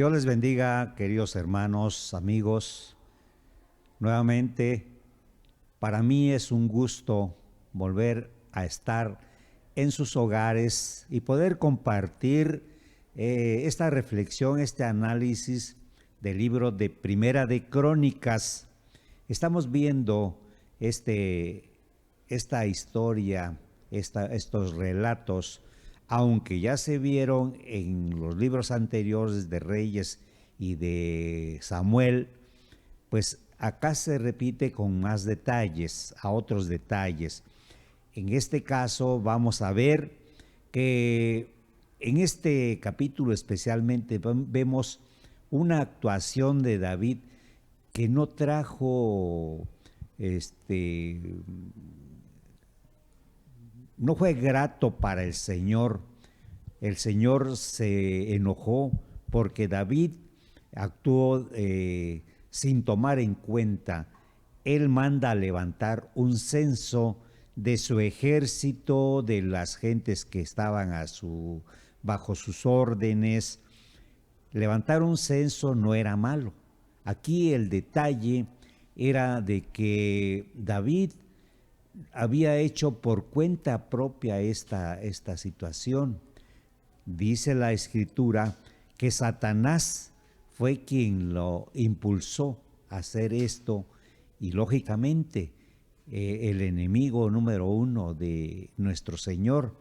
Dios les bendiga, queridos hermanos, amigos. Nuevamente, para mí es un gusto volver a estar en sus hogares y poder compartir esta reflexión, este análisis del libro de Primera de Crónicas. Estamos viendo esta historia, estos relatos, aunque ya se vieron en los libros anteriores de Reyes y de Samuel, pues acá se repite con más detalles, a otros detalles. En este caso vamos a ver que en este capítulo especialmente vemos una actuación de David que no trajo no fue grato para el Señor. El Señor se enojó porque David actuó sin tomar en cuenta. Él manda a levantar un censo de su ejército, de las gentes que estaban bajo sus órdenes. Levantar un censo no era malo. Aquí el detalle era de que David había hecho por cuenta propia esta situación. Dice la Escritura que Satanás fue quien lo impulsó a hacer esto y lógicamente el enemigo número uno de nuestro Señor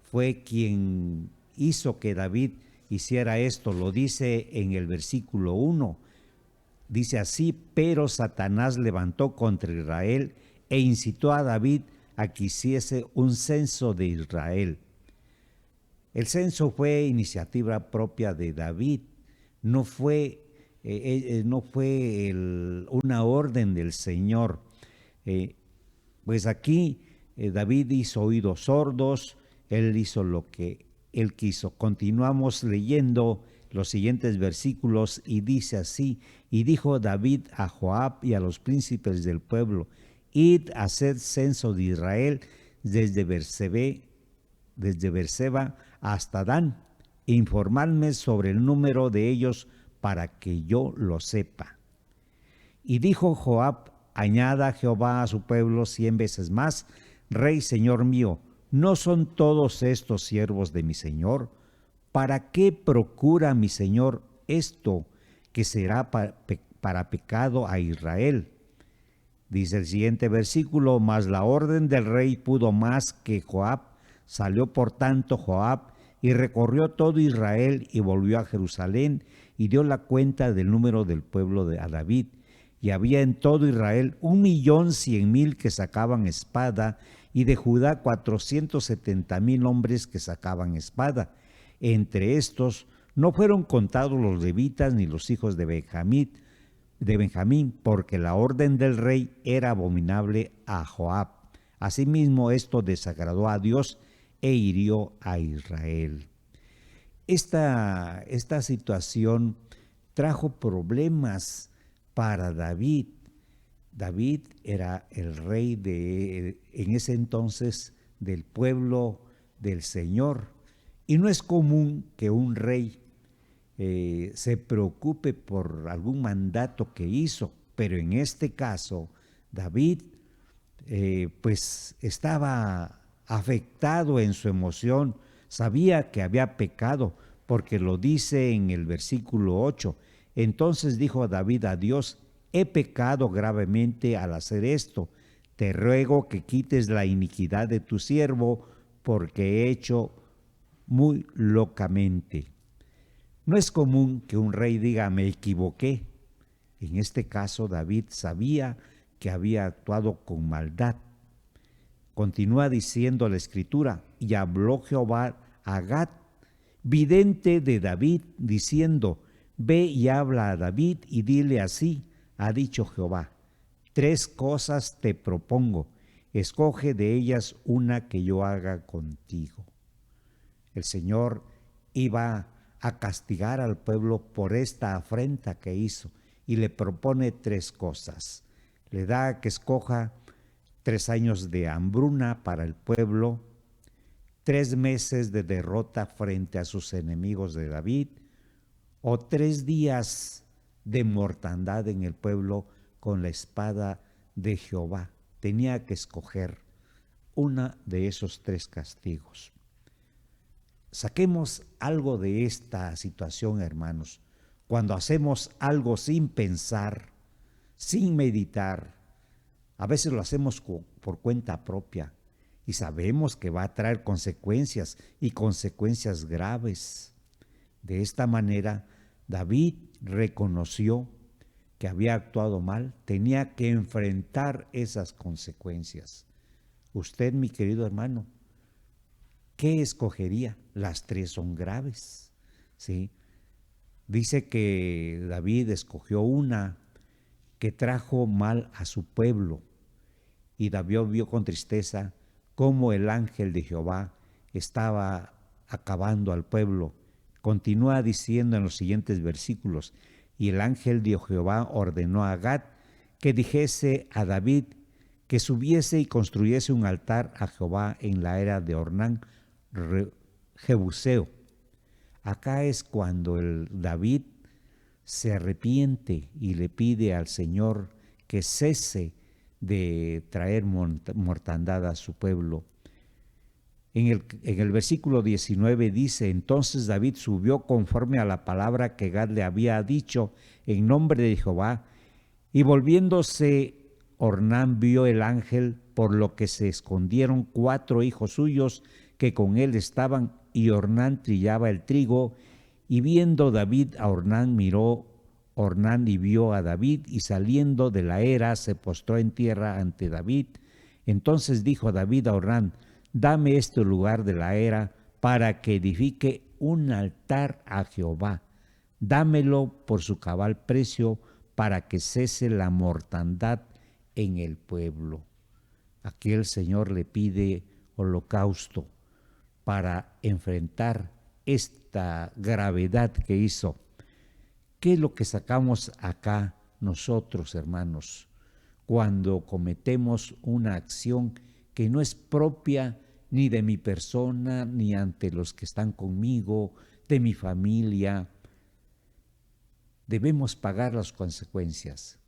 fue quien hizo que David hiciera esto. Lo dice en el versículo 1. Dice así: pero Satanás levantó contra Israel e incitó a David a que hiciese un censo de Israel. El censo fue iniciativa propia de David, no fue una orden del Señor. Pues aquí David hizo oídos sordos, él hizo lo que él quiso. Continuamos leyendo los siguientes versículos y dice así: y dijo David a Joab y a los príncipes del pueblo: id a hacer censo de Israel desde Beerseba hasta Dan, e informadme sobre el número de ellos para que yo lo sepa. Y dijo Joab: añada Jehová a su pueblo 100 veces más. Rey, señor mío, ¿no son todos estos siervos de mi señor? ¿Para qué procura mi señor esto que será para pecado a Israel? Dice el siguiente versículo: mas la orden del rey pudo más que Joab. Salió por tanto Joab y recorrió todo Israel y volvió a Jerusalén y dio la cuenta del número del pueblo a David. Y había en todo Israel 1,100,000 que sacaban espada, y de Judá 470,000 hombres que sacaban espada. Entre estos no fueron contados los levitas ni los hijos de Benjamín, porque la orden del rey era abominable a Joab. Asimismo, esto desagradó a Dios e hirió a Israel. Esta situación trajo problemas para David. David era el rey en ese entonces del pueblo del Señor. Y no es común que un rey se preocupe por algún mandato que hizo, pero en este caso David pues estaba afectado en su emoción, sabía que había pecado, porque lo dice en el versículo 8. Entonces dijo David a Dios: he pecado gravemente al hacer esto, te ruego que quites la iniquidad de tu siervo, porque he hecho muy locamente. No es común que un rey diga: me equivoqué. En este caso David sabía que había actuado con maldad. Continúa diciendo la Escritura: y habló Jehová a Gad, vidente de David, diciendo: ve y habla a David y dile así: ha dicho Jehová, 3 cosas te propongo, escoge de ellas una que yo haga contigo. El Señor iba a castigar al pueblo por esta afrenta que hizo y le propone 3 cosas. Le da que escoja 3 años de hambruna para el pueblo, 3 meses de derrota frente a sus enemigos de David, o 3 días de mortandad en el pueblo con la espada de Jehová. Tenía que escoger una de esos 3 castigos. Saquemos algo de esta situación, hermanos. Cuando hacemos algo sin pensar, sin meditar, a veces lo hacemos por cuenta propia y sabemos que va a traer consecuencias y consecuencias graves. De esta manera, David reconoció que había actuado mal, tenía que enfrentar esas consecuencias. Usted, mi querido hermano, ¿qué escogería? Las 3 son graves, ¿sí? Dice que David escogió una que trajo mal a su pueblo, y David vio con tristeza cómo el ángel de Jehová estaba acabando al pueblo. Continúa diciendo en los siguientes versículos: y el ángel de Jehová ordenó a Gad que dijese a David que subiese y construyese un altar a Jehová en la era de Ornán Jebuseo. Acá es cuando el David se arrepiente y le pide al Señor que cese de traer mortandad a su pueblo. En el versículo 19 dice: entonces David subió conforme a la palabra que Gad le había dicho en nombre de Jehová, y volviéndose Ornán vio el ángel, por lo que se escondieron 4 hijos suyos que con él estaban, y Ornán trillaba el trigo. Y viendo David a Ornán, miró Ornán y vio a David, y saliendo de la era se postró en tierra ante David. Entonces dijo David a Ornán: dame este lugar de la era para que edifique un altar a Jehová. Dámelo por su cabal precio para que cese la mortandad en el pueblo. Aquí el Señor le pide holocausto para enfrentar esta gravedad que hizo. ¿Qué es lo que sacamos acá nosotros, hermanos, cuando cometemos una acción que no es propia ni de mi persona, ni ante los que están conmigo, de mi familia? Debemos pagar las consecuencias,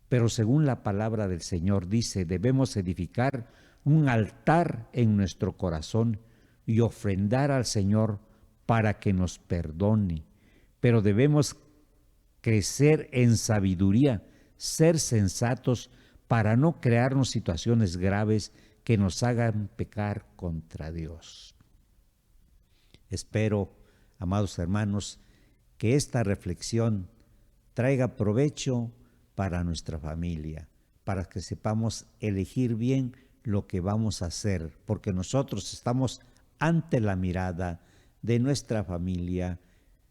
pero según la palabra del Señor dice, debemos edificar un altar en nuestro corazón y ofrendar al Señor para que nos perdone, pero debemos crecer en sabiduría, ser sensatos para no crearnos situaciones graves que nos hagan pecar contra Dios. Espero, amados hermanos, que esta reflexión traiga provecho para nuestra familia, para que sepamos elegir bien lo que vamos a hacer, porque nosotros estamos ante la mirada de nuestra familia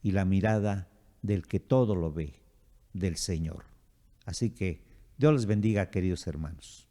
y la mirada del que todo lo ve, del Señor. Así que Dios les bendiga, queridos hermanos.